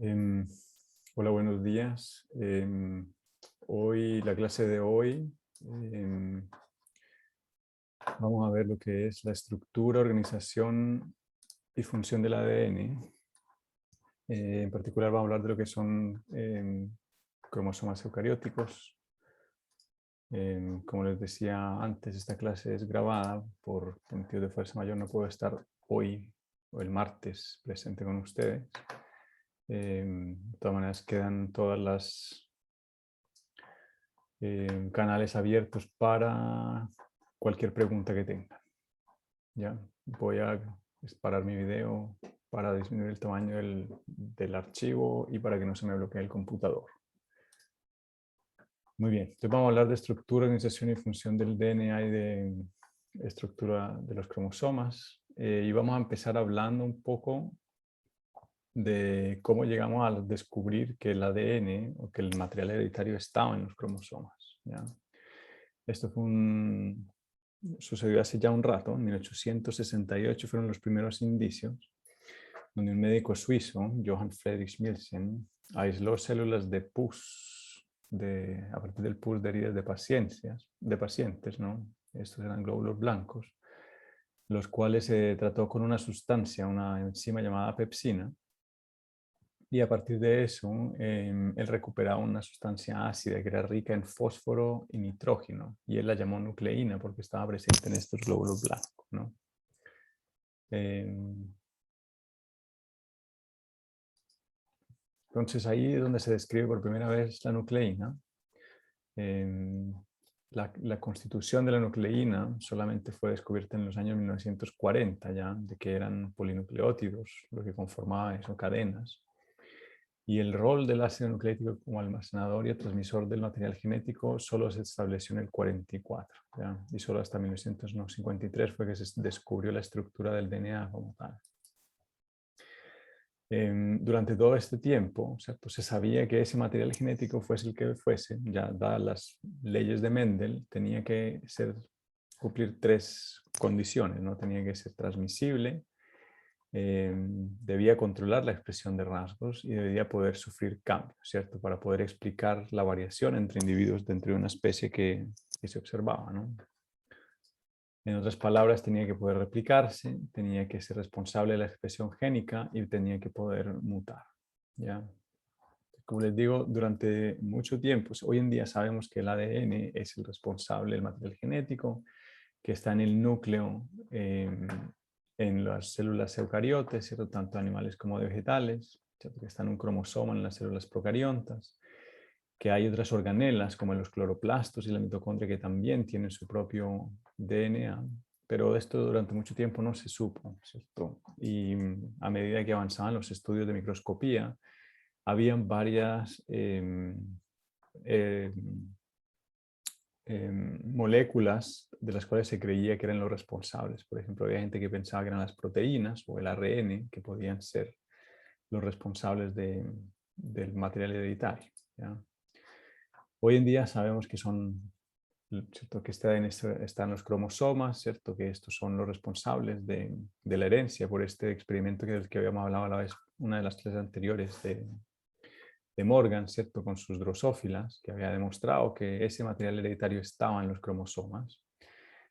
Em, Hola, buenos días. La clase de hoy, em, vamos a ver lo que es la estructura, organización y función del ADN. En particular vamos a hablar de lo que son cromosomas eucarióticos. Como les decía antes, esta clase es grabada por motivos de fuerza mayor. No puedo estar hoy o el martes presente con ustedes. De todas maneras, quedan todas las canales abiertos para cualquier pregunta que tengan. Ya voy a parar mi video para disminuir el tamaño del archivo y para que no se me bloquee el computador. Muy bien, entonces vamos a hablar de estructura, organización y función del DNA y de estructura de los cromosomas. Y vamos a empezar hablando un poco de cómo llegamos a descubrir que el ADN o que el material hereditario estaba en los cromosomas. ¿Ya? Esto sucedió hace ya un rato, en 1868 fueron los primeros indicios, donde un médico suizo, Johann Friedrich Nielsen, aisló células de pus, a partir del pus de heridas de pacientes, ¿no? Estos eran glóbulos blancos, los cuales se trató con una sustancia, una enzima llamada pepsina, y a partir de eso, él recuperaba una sustancia ácida que era rica en fósforo y nitrógeno, y él la llamó nucleína porque estaba presente en estos glóbulos blancos, ¿no? Entonces ahí es donde se describe por primera vez la nucleína. La constitución de la nucleína solamente fue descubierta en los años 1940 ya, de que eran polinucleótidos, lo que conformaba eso, cadenas. Y el rol del ácido nucleítico como almacenador y transmisor del material genético solo se estableció en el 44, ¿ya? Y solo hasta 1953 fue que se descubrió la estructura del DNA como tal. Durante todo este tiempo, ¿cierto? Se sabía que ese material genético fuese el que fuese, ya dadas las leyes de Mendel, tenía que cumplir tres condiciones, ¿no? Tenía que ser transmisible, debía controlar la expresión de rasgos y debía poder sufrir cambios, ¿cierto? Para poder explicar la variación entre individuos dentro de una especie que se observaba, ¿no? En otras palabras, tenía que poder replicarse, tenía que ser responsable de la expresión génica y tenía que poder mutar, ¿ya? Como les digo, durante mucho tiempo, hoy en día sabemos que el ADN es el responsable del material genético, que está en el núcleo, en las células eucariotes, ¿cierto? Tanto animales como de vegetales, ¿cierto? Que está en un cromosoma en las células procariontas, que hay otras organelas como los cloroplastos y la mitocondria que también tienen su propio DNA, pero esto durante mucho tiempo no se supo, ¿cierto? Y a medida que avanzaban los estudios de microscopía, habían varias moléculas de las cuales se creía que eran los responsables. Por ejemplo, había gente que pensaba que eran las proteínas o el ARN que podían ser los responsables del material hereditario, ¿ya? Hoy en día sabemos que son, ¿cierto? Que están los cromosomas, ¿cierto? Que estos son los responsables de la herencia por este experimento del que habíamos hablado a la vez, una de las clases anteriores de Morgan, ¿cierto? Con sus drosófilas, que había demostrado que ese material hereditario estaba en los cromosomas.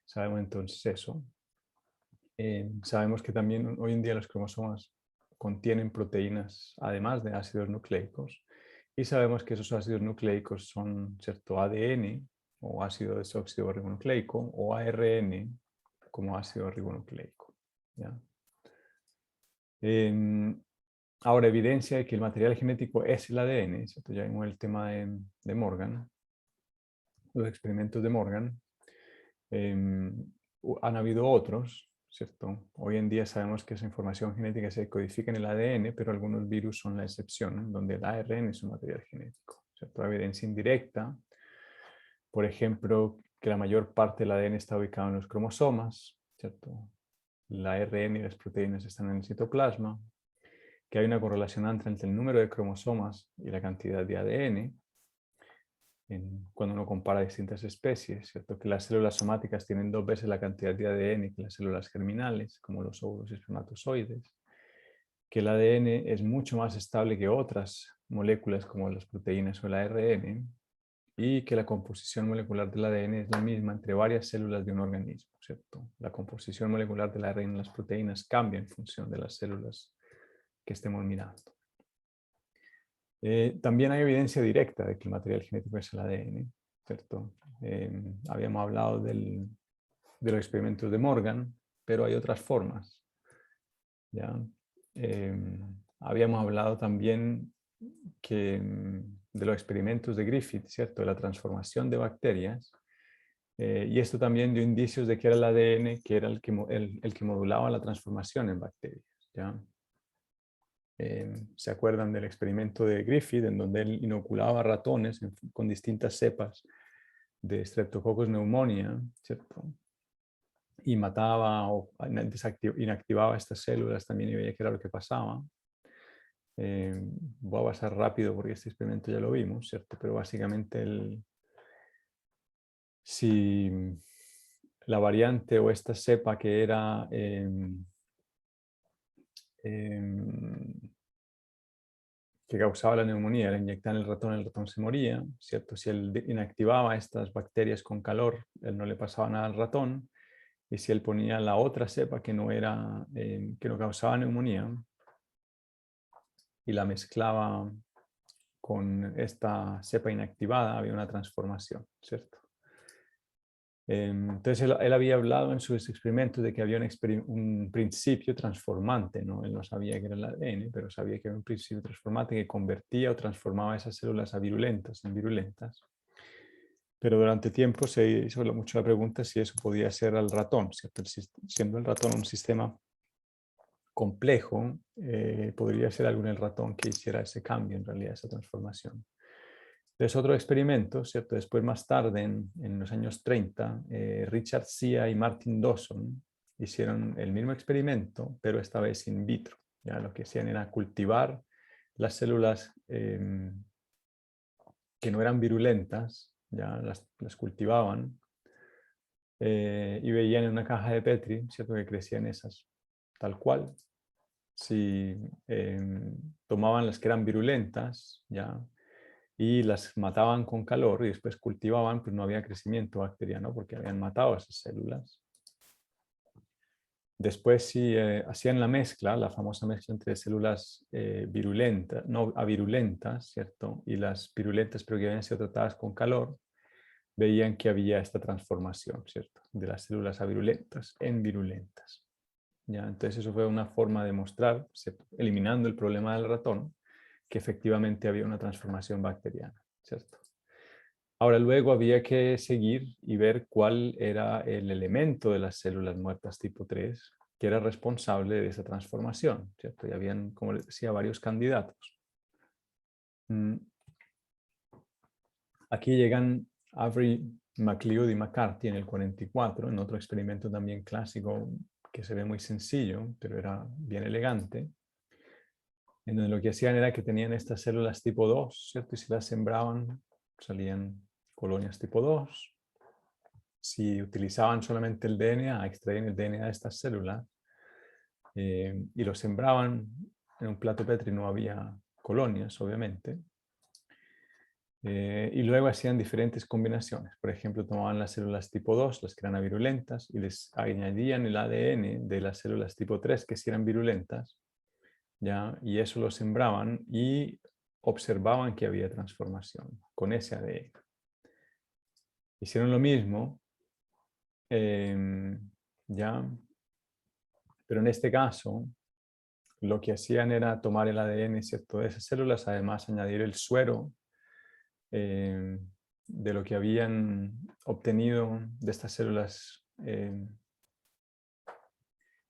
Sabemos entonces eso. Sabemos que también hoy en día los cromosomas contienen proteínas, además de ácidos nucleicos, y sabemos que esos ácidos nucleicos son, ¿cierto? ADN o ácido desóxido ribonucleico o ARN como ácido ribonucleico, ¿ya? Ahora, evidencia de que el material genético es el ADN, ¿cierto? Ya vimos el tema de Morgan, los experimentos de Morgan. Han habido otros, ¿cierto? Hoy en día sabemos que esa información genética se codifica en el ADN, pero algunos virus son la excepción, ¿no? Donde el ARN es un material genético, ¿cierto? Evidencia indirecta, por ejemplo, que la mayor parte del ADN está ubicado en los cromosomas, ¿cierto? El ARN y las proteínas están en el citoplasma, que hay una correlación entre el número de cromosomas y la cantidad de ADN, cuando uno compara distintas especies, ¿cierto? Que las células somáticas tienen 2 veces la cantidad de ADN que las células germinales, como los óvulos y espermatozoides. que el ADN es mucho más estable que otras moléculas como las proteínas o el ARN, y que la composición molecular del ADN es la misma entre varias células de un organismo, ¿cierto? La composición molecular del ARN en las proteínas cambia en función de las células que estemos mirando. También hay evidencia directa de que el material genético es el ADN, ¿cierto? Habíamos hablado de los experimentos de Morgan, pero hay otras formas, ¿ya? Habíamos hablado también de los experimentos de Griffith, ¿cierto? De la transformación de bacterias, y esto también dio indicios de que era el ADN que era el que modulaba la transformación en bacterias, ¿ya? ¿Se acuerdan del experimento de Griffith, en donde él inoculaba ratones con distintas cepas de Streptococcus pneumoniae, ¿cierto? Y mataba o inactivaba estas células también y veía qué era lo que pasaba. Voy a pasar rápido porque este experimento ya lo vimos, ¿cierto? Pero básicamente si la variante o esta cepa que era que causaba la neumonía, era inyectar en el ratón se moría, ¿cierto? Si él inactivaba estas bacterias con calor, él no le pasaba nada al ratón, y si él ponía la otra cepa que no causaba neumonía y la mezclaba con esta cepa inactivada, había una transformación, ¿cierto? Entonces él había hablado en sus experimentos de que había un principio transformante, ¿no? Él no sabía que era el ADN, pero sabía que había un principio transformante que convertía o transformaba esas células en virulentas. Pero durante tiempo se hizo mucho la pregunta si eso podía ser al ratón, ¿cierto? Siendo el ratón un sistema complejo, podría ser algo en el ratón que hiciera ese cambio, en realidad, esa transformación. Es otro experimento, ¿cierto? Después, más tarde, en los años 30, Richard Sia y Martin Dawson hicieron el mismo experimento, pero esta vez in vitro. ¿Ya? Lo que hacían era cultivar las células que no eran virulentas, ya las cultivaban y veían en una caja de Petri, ¿cierto? Que crecían esas tal cual. Si tomaban las que eran virulentas, ya, y las mataban con calor y después cultivaban, pues no había crecimiento bacteriano porque habían matado a esas células. Después si hacían la mezcla, la famosa mezcla entre células virulentas, no avirulentas, ¿cierto? Y las virulentas pero que habían sido tratadas con calor, veían que había esta transformación, ¿cierto? De las células avirulentas en virulentas. ¿Ya? Entonces eso fue una forma de mostrar, eliminando el problema del ratón, que efectivamente había una transformación bacteriana, ¿cierto? Ahora luego había que seguir y ver cuál era el elemento de las células muertas tipo 3 que era responsable de esa transformación, ¿cierto? Y habían, como les decía, varios candidatos. Aquí llegan Avery, MacLeod y McCarthy en el 44, en otro experimento también clásico que se ve muy sencillo, pero era bien elegante, en donde lo que hacían era que tenían estas células tipo 2, ¿cierto? Y si las sembraban, salían colonias tipo 2. Si utilizaban solamente el DNA, extraían el DNA de estas células y lo sembraban en un plato Petri, no había colonias, obviamente. Y luego hacían diferentes combinaciones. Por ejemplo, tomaban las células tipo 2, las que eran avirulentas, y les añadían el ADN de las células tipo 3, que sí eran virulentas, ¿ya? Y eso lo sembraban y observaban que había transformación con ese ADN. Hicieron lo mismo, ¿ya? Pero en este caso, lo que hacían era tomar el ADN, ¿cierto? De esas células, además añadir el suero de lo que habían obtenido de estas células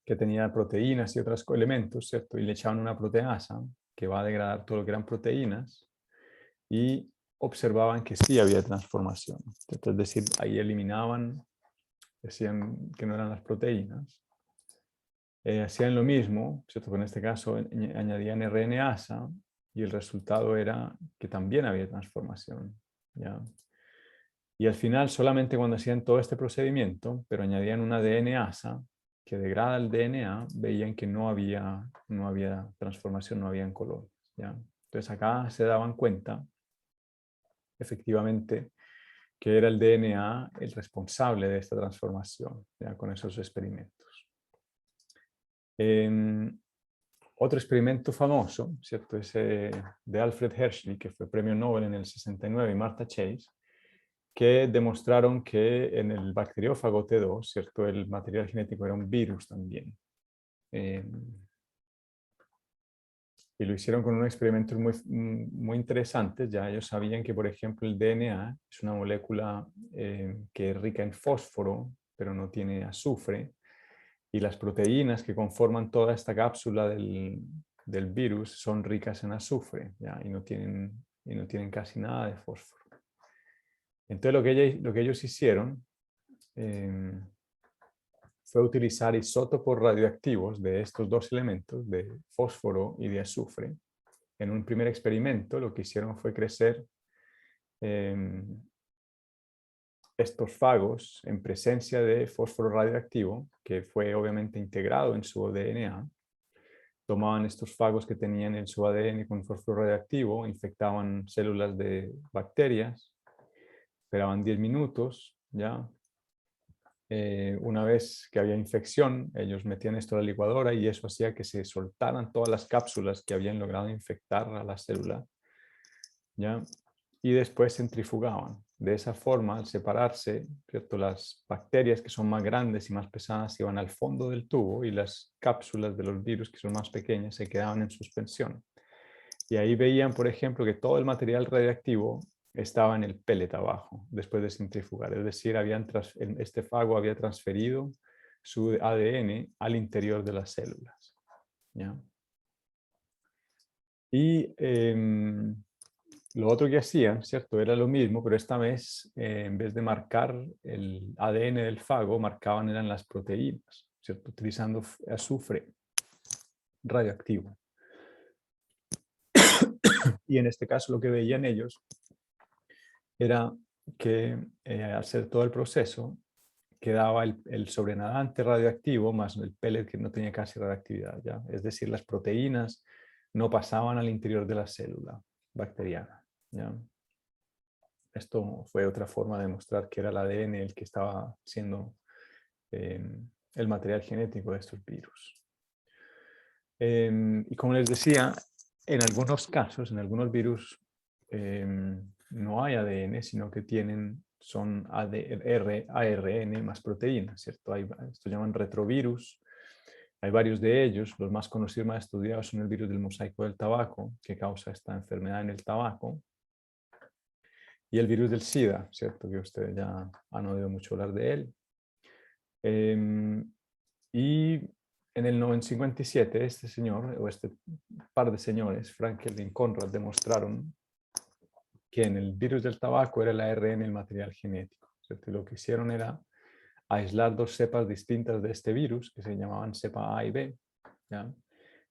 que tenían proteínas y otros elementos, ¿cierto? Y le echaban una proteasa que va a degradar todo lo que eran proteínas y observaban que sí había transformación. Es decir, ahí eliminaban, decían que no eran las proteínas. Hacían lo mismo, ¿cierto? En este caso añadían RNasa y el resultado era que también había transformación, ¿ya? Y al final, solamente cuando hacían todo este procedimiento, pero añadían una DNasa, que degrada el DNA, veían que no había transformación, no habían colonias, ¿ya? Entonces acá se daban cuenta, efectivamente, que era el DNA el responsable de esta transformación, ¿ya? Con esos experimentos. Otro experimento famoso, ¿cierto? Es de Alfred Hershey, que fue premio Nobel en el 69, y Martha Chase, que demostraron que en el bacteriófago T2, ¿cierto? El material genético era un virus también. Y lo hicieron con unos experimentos muy interesantes. Ya ellos sabían que, por ejemplo, el DNA es una molécula que es rica en fósforo, pero no tiene azufre. Y las proteínas que conforman toda esta cápsula del virus son ricas en azufre, ¿ya? Y no tienen casi nada de fósforo. Entonces lo que ellos hicieron fue utilizar isótopos radioactivos de estos dos elementos, de fósforo y de azufre. En un primer experimento lo que hicieron fue crecer estos fagos en presencia de fósforo radioactivo, que fue obviamente integrado en su DNA. Tomaban estos fagos que tenían en su ADN con fósforo radioactivo, infectaban células de bacterias, esperaban 10 minutos, ¿ya? Una vez que había infección, ellos metían esto a la licuadora y eso hacía que se soltaran todas las cápsulas que habían logrado infectar a la célula, ¿ya? Y después centrifugaban. De esa forma, al separarse, ¿cierto? Las bacterias que son más grandes y más pesadas iban al fondo del tubo y las cápsulas de los virus que son más pequeñas se quedaban en suspensión. Y ahí veían, por ejemplo, que todo el material radiactivo estaba en el pellet abajo, después de centrifugar. Es decir, este fago había transferido su ADN al interior de las células, ¿ya? Y lo otro que hacían, ¿cierto? Era lo mismo, pero esta vez, en vez de marcar el ADN del fago, eran las proteínas, ¿cierto? Utilizando azufre radioactivo. Y en este caso lo que veían ellos era que al hacer todo el proceso quedaba el sobrenadante radioactivo más el pellet que no tenía casi radioactividad, ¿ya? Es decir, las proteínas no pasaban al interior de la célula bacteriana, ¿ya? Esto fue otra forma de demostrar que era el ADN el que estaba siendo el material genético de estos virus. Y como les decía, en algunos casos, en algunos virus, no hay ADN, sino que son ARN más proteínas, ¿cierto? Esto llaman retrovirus. Hay varios de ellos. Los más conocidos, más estudiados, son el virus del mosaico del tabaco, que causa esta enfermedad en el tabaco, y el virus del SIDA, ¿cierto? Que ustedes ya han oído mucho hablar de él. Y en el 1957, este señor, o este par de señores, Frankel y Conrad, demostraron que en el virus del tabaco era el ARN el material genético, ¿cierto? Y lo que hicieron era aislar dos cepas distintas de este virus, que se llamaban cepa A y B, ¿ya?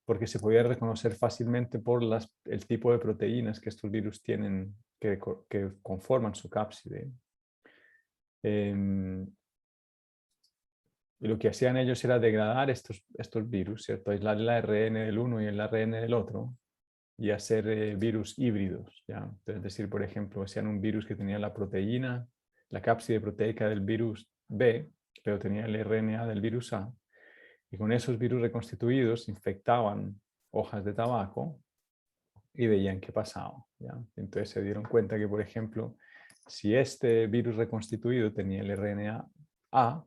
Porque se podía reconocer fácilmente por el tipo de proteínas que estos virus tienen, que conforman su cápside. Y lo que hacían ellos era degradar estos virus, ¿cierto? Aislar el ARN del uno y el ARN del otro y hacer virus híbridos, ¿ya? Entonces, es decir, por ejemplo, hacían un virus que tenía la proteína, la cápside proteica del virus B, pero tenía el RNA del virus A, y con esos virus reconstituidos infectaban hojas de tabaco y veían qué pasaba, ¿ya? Entonces se dieron cuenta que, por ejemplo, si este virus reconstituido tenía el RNA A,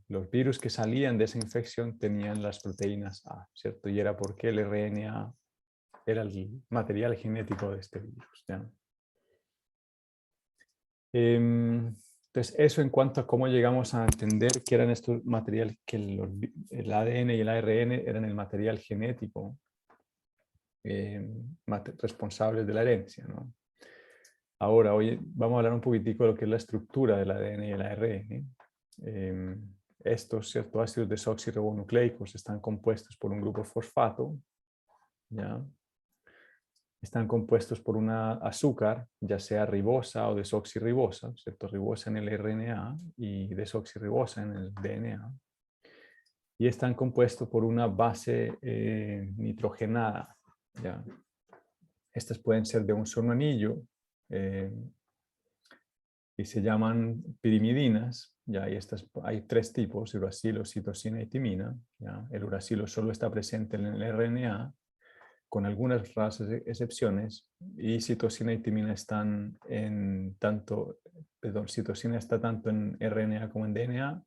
los virus que salían de esa infección tenían las proteínas A, ¿cierto? Y era porque el RNA era el material genético de este virus, ¿ya? Entonces, eso en cuanto a cómo llegamos a entender que eran estos materiales, que el ADN y el ARN eran el material genético responsables de la herencia, ¿no? Ahora, hoy vamos a hablar un poquitico de lo que es la estructura del ADN y el ARN. Estos ciertos ácidos desoxirribonucleicos están compuestos por un grupo fosfato, ¿ya? Están compuestos por una azúcar, ya sea ribosa o desoxirribosa, ¿cierto? Ribosa en el RNA y desoxirribosa en el DNA. y están compuestos por una base nitrogenada. ¿Ya? Estas pueden ser de un solo anillo y se llaman pirimidinas. ¿Ya? Y hay tres tipos: uracilo, citosina y timina. ¿Ya? El uracilo solo está presente en el RNA, con algunas raras excepciones, y citosina y timina están citosina está tanto en RNA como en DNA,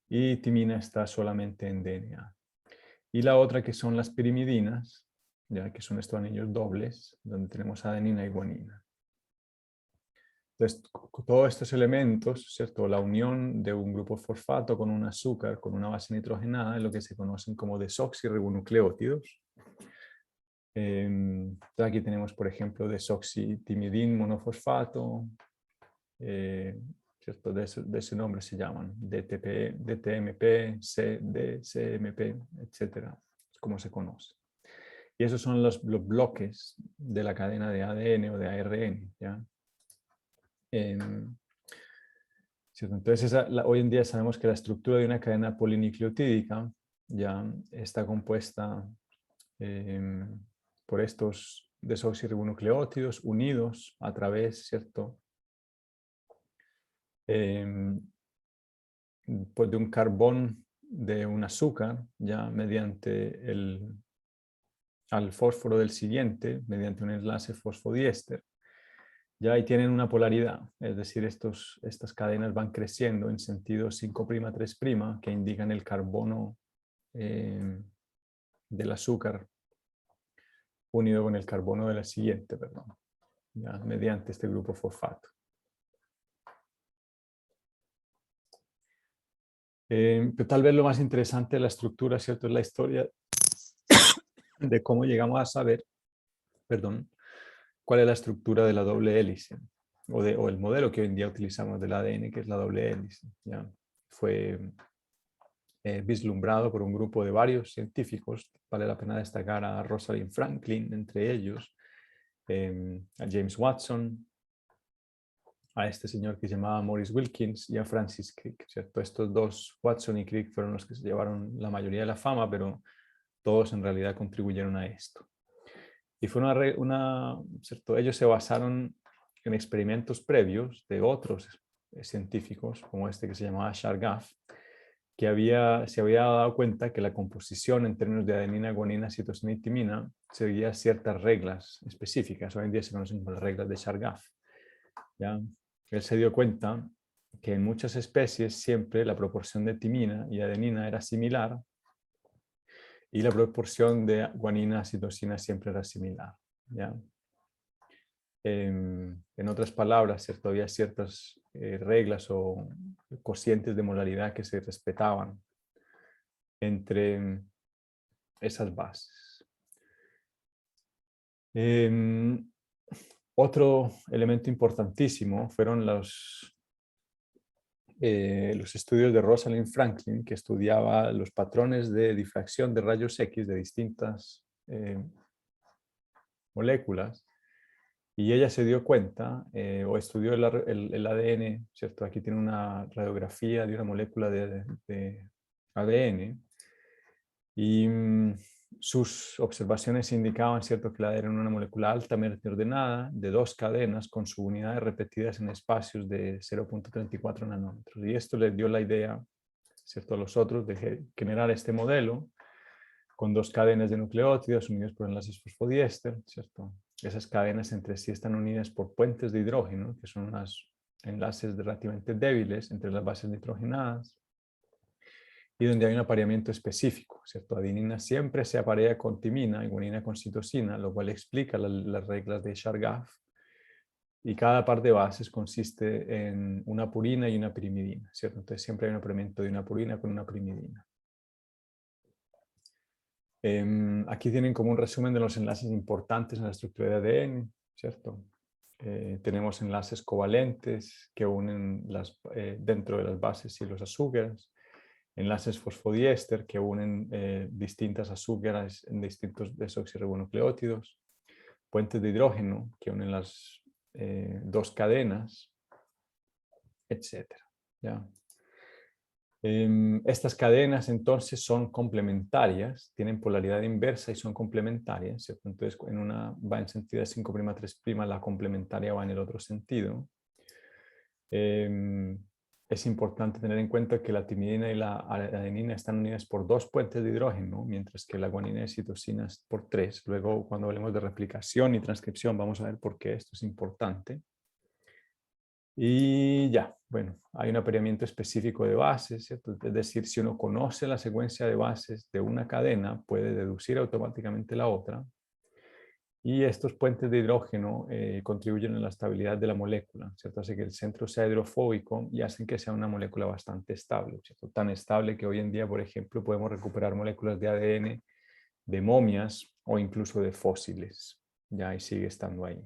y timina está solamente en DNA. Y la otra, que son las pirimidinas, ya que son estos anillos dobles, donde tenemos adenina y guanina. Entonces, todos estos elementos, ¿cierto? La unión de un grupo fosfato con un azúcar, con una base nitrogenada, es lo que se conocen como desoxirribonucleótidos. Aquí tenemos, por ejemplo, desoxitimidin monofosfato, ¿cierto? De ese nombre se llaman DTP, DTMP, CMP, etcétera, es como se conoce. Y esos son los bloques de la cadena de ADN o de ARN, ¿ya? ¿Cierto? Entonces, hoy en día sabemos que la estructura de una cadena polinucleotídica ya está compuesta por estos desoxirribonucleótidos unidos a través, ¿cierto? Pues de un carbón de un azúcar, ya mediante al fósforo del siguiente, mediante un enlace fosfodiéster. Ya ahí tienen una polaridad, es decir, estas cadenas van creciendo en sentido 5', 3', que indican el carbono del azúcar unido con el carbono de la siguiente, perdón, ya, mediante este grupo fosfato. Pero tal vez lo más interesante de la estructura, ¿cierto?, es la historia de cómo llegamos a saber, perdón, cuál es la estructura de la doble hélice, o el modelo que hoy en día utilizamos del ADN, que es la doble hélice. ¿Ya? Fue vislumbrado por un grupo de varios científicos. Vale la pena destacar a Rosalind Franklin, entre ellos, a James Watson, a este señor que se llamaba Maurice Wilkins, y a Francis Crick, ¿cierto? Estos dos, Watson y Crick, fueron los que se llevaron la mayoría de la fama, pero todos en realidad contribuyeron a esto. Y fue ¿cierto? Ellos se basaron en experimentos previos de otros científicos, como este que se llamaba Chargaff, que se había dado cuenta que la composición en términos de adenina, guanina, citosina y timina seguía ciertas reglas específicas. Hoy en día se conocen como las reglas de Chargaff. ¿Ya? Él se dio cuenta que en muchas especies siempre la proporción de timina y adenina era similar, y la proporción de guanina, citosina siempre era similar. ¿Ya? En otras palabras, ¿cierto? Había ciertas reglas o cocientes de molaridad que se respetaban entre esas bases. Otro elemento importantísimo fueron los estudios de Rosalind Franklin, que estudiaba los patrones de difracción de rayos X de distintas moléculas, y ella se dio cuenta, o estudió el ADN, ¿cierto? Aquí tiene una radiografía de una molécula de ADN, y sus observaciones indicaban, ¿cierto?, que la ADN era una molécula altamente ordenada, de 2 cadenas, con subunidades repetidas en espacios de 0.34 nanómetros. Y esto les dio la idea, ¿cierto?, a los otros de generar este modelo con 2 cadenas de nucleótidos unidas por enlaces fosfodiéster, ¿cierto? Esas cadenas entre sí están unidas por puentes de hidrógeno, que son unos enlaces relativamente débiles entre las bases nitrogenadas, y donde hay un apareamiento específico, ¿cierto? Adenina siempre se aparea con timina y guanina con citosina, lo cual explica las reglas de Chargaff, y cada par de bases consiste en una purina y una pirimidina, ¿cierto? Entonces siempre hay un apareamiento de una purina con una pirimidina. Aquí tienen como un resumen de los enlaces importantes en la estructura de ADN, ¿cierto? Tenemos enlaces covalentes que unen dentro de las bases y los azúcares, enlaces fosfodiéster que unen distintas azúcares en distintos desoxirribonucleótidos, puentes de hidrógeno que unen las 2 cadenas, etc. ¿Ya? Estas cadenas entonces son complementarias, tienen polaridad inversa y son complementarias, ¿cierto? Entonces en una va en sentido de 5', 3', la complementaria va en el otro sentido. Es importante tener en cuenta que la timidina y la adenina están unidas por 2 puentes de hidrógeno, mientras que la guanina y citosina es por 3. Luego, cuando hablemos de replicación y transcripción, vamos a ver por qué esto es importante. Y ya, bueno, hay un apareamiento específico de bases, ¿cierto? Es decir, si uno conoce la secuencia de bases de una cadena, puede deducir automáticamente la otra. Y estos puentes de hidrógeno contribuyen a la estabilidad de la molécula, ¿cierto? Hace que el centro sea hidrofóbico y hacen que sea una molécula bastante estable, ¿cierto? Tan estable que hoy en día, por ejemplo, podemos recuperar moléculas de ADN de momias o incluso de fósiles. Ya, y sigue estando ahí.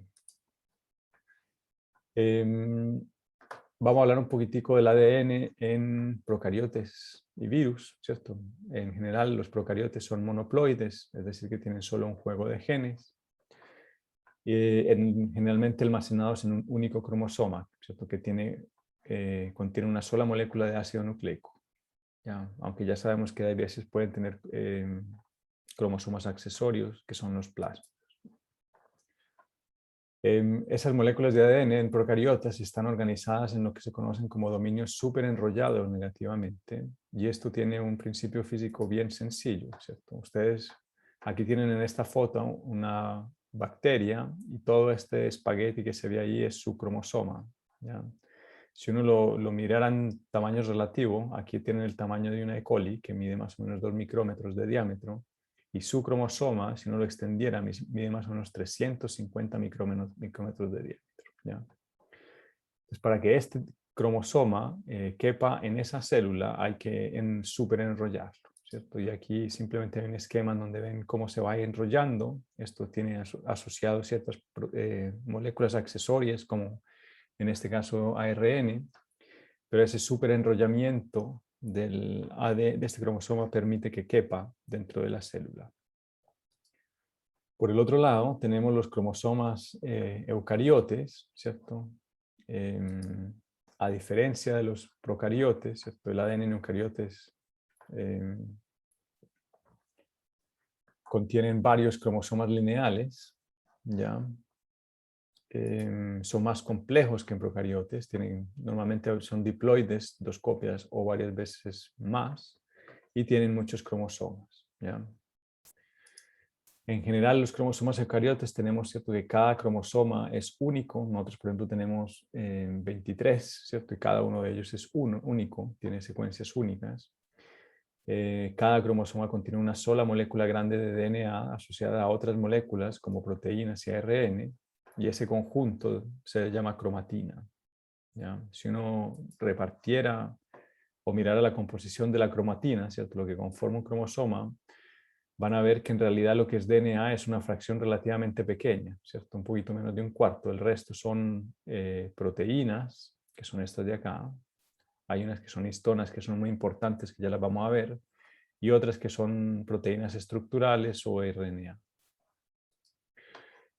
Vamos a hablar un poquitico del ADN en procariotes y virus, ¿cierto? En general, los procariotes son monoploides, es decir, que tienen solo un juego de genes. Generalmente almacenados en un único cromosoma, ¿cierto? Que contiene una sola molécula de ácido nucleico. ¿Ya? Aunque ya sabemos que a veces pueden tener cromosomas accesorios, que son los plasmas. Esas moléculas de ADN en procariotas están organizadas en lo que se conocen como dominios superenrollados negativamente, y esto tiene un principio físico bien sencillo, ¿cierto? Ustedes aquí tienen en esta foto una bacteria y todo este espagueti que se ve ahí es su cromosoma, ¿ya? Si uno lo mirara en tamaños relativos, aquí tienen el tamaño de una E. coli que mide más o menos 2 micrómetros de diámetro, y su cromosoma, si no lo extendiera, mide más o menos 350 micrómetros de diámetro, ¿ya? Entonces, para que este cromosoma quepa en esa célula, hay que superenrollarlo, ¿cierto? Y aquí simplemente hay un esquema en donde ven cómo se va enrollando. Esto tiene asociado ciertas moléculas accesorias, como en este caso ARN, pero ese superenrollamiento de este cromosoma permite que quepa dentro de la célula. Por el otro lado, tenemos los cromosomas eucariotes, ¿cierto? A diferencia de los procariotes, ¿cierto? El ADN en eucariotes contienen varios cromosomas lineales, ¿ya? Son más complejos que en procariotes, normalmente son diploides, 2 copias o varias veces más, y tienen muchos cromosomas, ¿ya? En general, los cromosomas eucariotes tenemos, ¿cierto?, que cada cromosoma es único. Nosotros, por ejemplo, tenemos 23, ¿cierto? Y cada uno de ellos es único, tiene secuencias únicas. Cada cromosoma contiene una sola molécula grande de DNA asociada a otras moléculas como proteínas y ARN, y ese conjunto se llama cromatina, ¿ya? Si uno repartiera o mirara la composición de la cromatina, ¿cierto?, lo que conforma un cromosoma, van a ver que en realidad lo que es DNA es una fracción relativamente pequeña, ¿cierto? Un poquito menos de un cuarto. El resto son proteínas, que son estas de acá. Hay unas que son histonas, que son muy importantes, que ya las vamos a ver, y otras que son proteínas estructurales o RNA.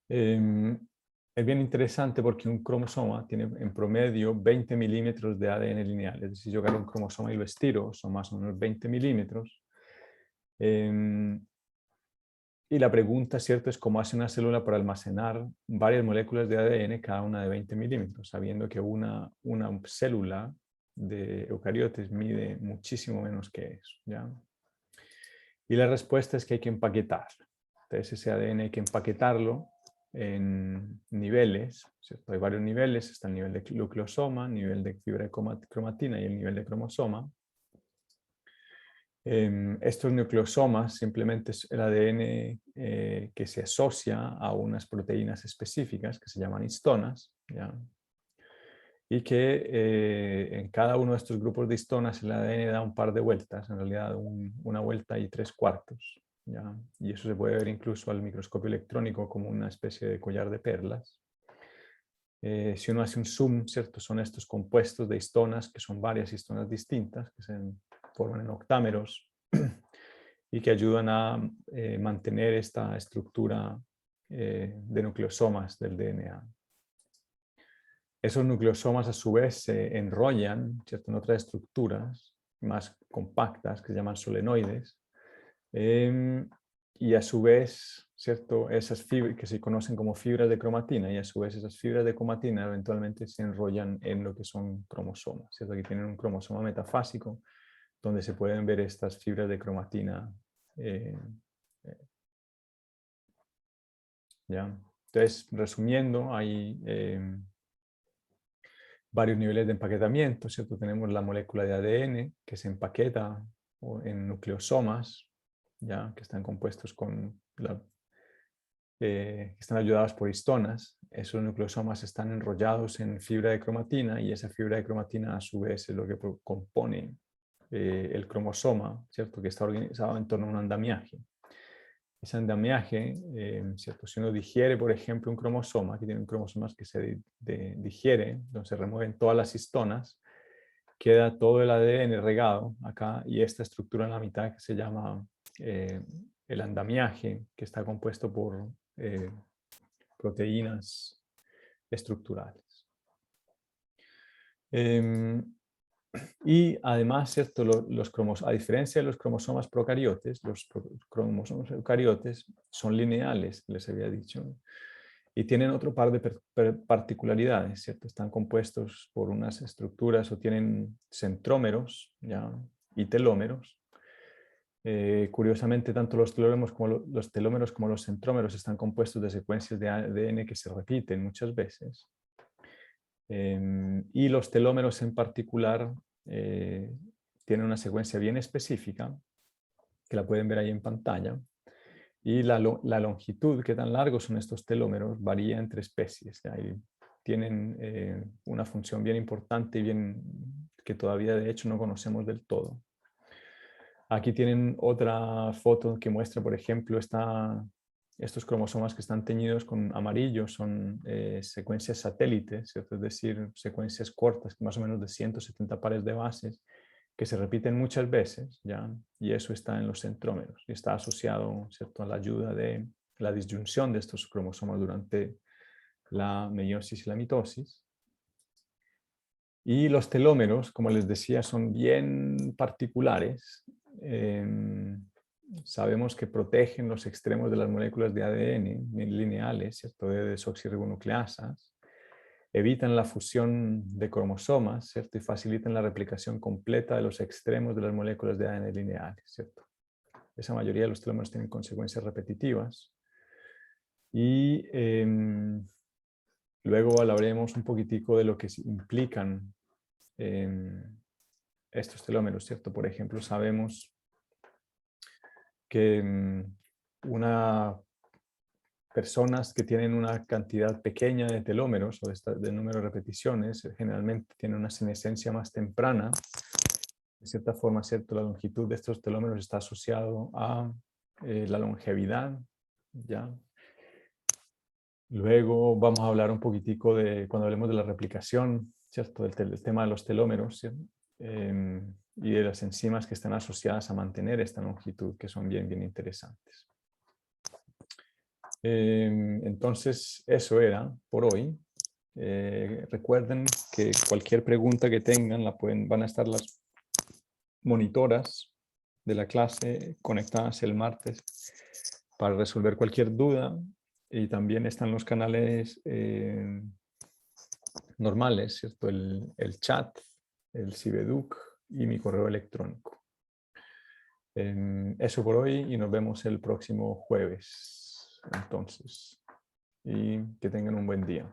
Es bien interesante porque un cromosoma tiene en promedio 20 milímetros de ADN lineal. Es decir, yo agarro un cromosoma y lo estiro, son más o menos 20 milímetros. Y la pregunta, ¿cierto?, es cómo hace una célula para almacenar varias moléculas de ADN, cada una de 20 milímetros, sabiendo que una célula de eucariotes mide muchísimo menos que eso, ¿ya? Y la respuesta es que hay que empaquetarlo. Entonces, ese ADN hay que empaquetarlo en niveles, ¿cierto? Hay varios niveles, está el nivel de nucleosoma, nivel de fibra de cromatina y el nivel de cromosoma. Estos nucleosomas simplemente es el ADN que se asocia a unas proteínas específicas que se llaman histonas, ¿ya? Y que en cada uno de estos grupos de histonas el ADN da un par de vueltas, en realidad una vuelta y 3/4, ¿ya? Y eso se puede ver incluso al microscopio electrónico como una especie de collar de perlas. Si uno hace un zoom, ¿cierto?, son estos compuestos de histonas, que son varias histonas distintas, que se forman en octámeros, y que ayudan a mantener esta estructura de nucleosomas del DNA. Esos nucleosomas a su vez se enrollan, ¿cierto?, en otras estructuras más compactas que se llaman solenoides. Y a su vez, ¿cierto? Esas fibras que se conocen como fibras de cromatina, y a su vez esas fibras de cromatina eventualmente se enrollan en lo que son cromosomas, ¿cierto? Aquí tienen un cromosoma metafásico donde se pueden ver estas fibras de cromatina. ¿Ya? Entonces, resumiendo, hay varios niveles de empaquetamiento, ¿cierto? Tenemos la molécula de ADN que se empaqueta en nucleosomas, ¿ya? Que están compuestos que están ayudados por histonas. Esos nucleosomas están enrollados en fibra de cromatina y esa fibra de cromatina a su vez es lo que compone el cromosoma, ¿cierto? Que está organizado en torno a un andamiaje. Ese andamiaje, ¿cierto? Si uno digiere, por ejemplo, un cromosoma, aquí tienen cromosomas que se digiere, donde se remueven todas las histonas, queda todo el ADN regado acá y esta estructura en la mitad que se llama el andamiaje, que está compuesto por proteínas estructurales. Y además, ¿cierto? A diferencia de los cromosomas procariotes, los cromosomas eucariotes son lineales, les había dicho, y tienen otro par de particularidades, ¿cierto? Están compuestos por unas estructuras o tienen centrómeros, ¿ya? Y telómeros. Curiosamente, tanto los telómeros como los centrómeros están compuestos de secuencias de ADN que se repiten muchas veces. Y los telómeros en particular tienen una secuencia bien específica, que la pueden ver ahí en pantalla. Y la longitud, qué tan largos son estos telómeros, varía entre especies. Tienen una función bien importante y que todavía de hecho no conocemos del todo. Aquí tienen otra foto que muestra, por ejemplo, estos cromosomas que están teñidos con amarillo son secuencias satélites, ¿cierto? Es decir, secuencias cortas, más o menos de 170 pares de bases, que se repiten muchas veces, ¿ya? Y eso está en los centrómeros y está asociado, ¿cierto?, a la ayuda de la disyunción de estos cromosomas durante la meiosis y la mitosis. Y los telómeros, como les decía, son bien particulares. Sabemos que protegen los extremos de las moléculas de ADN lineales, ¿cierto?, de desoxirribonucleasas, evitan la fusión de cromosomas, ¿cierto?, y facilitan la replicación completa de los extremos de las moléculas de ADN lineales, ¿cierto? Esa mayoría de los telómeros tienen consecuencias repetitivas. Y luego hablaremos un poquitico de lo que implican estos telómeros, ¿cierto? Por ejemplo, sabemos que personas que tienen una cantidad pequeña de telómeros o de número de repeticiones generalmente tienen una senescencia más temprana. De cierta forma, ¿cierto?, la longitud de estos telómeros está asociado a la longevidad, ¿ya? Luego vamos a hablar un poquitico cuando hablemos de la replicación, ¿cierto?, del tema de los telómeros, ¿sí? Y de las enzimas que están asociadas a mantener esta longitud, que son bien interesantes. Entonces, eso era por hoy. Recuerden que cualquier pregunta que tengan van a estar las monitoras de la clase conectadas el martes para resolver cualquier duda, y también están los canales normales, ¿cierto? El chat, el Cibeduc y mi correo electrónico. Eso por hoy y nos vemos el próximo jueves. Entonces, y que tengan un buen día.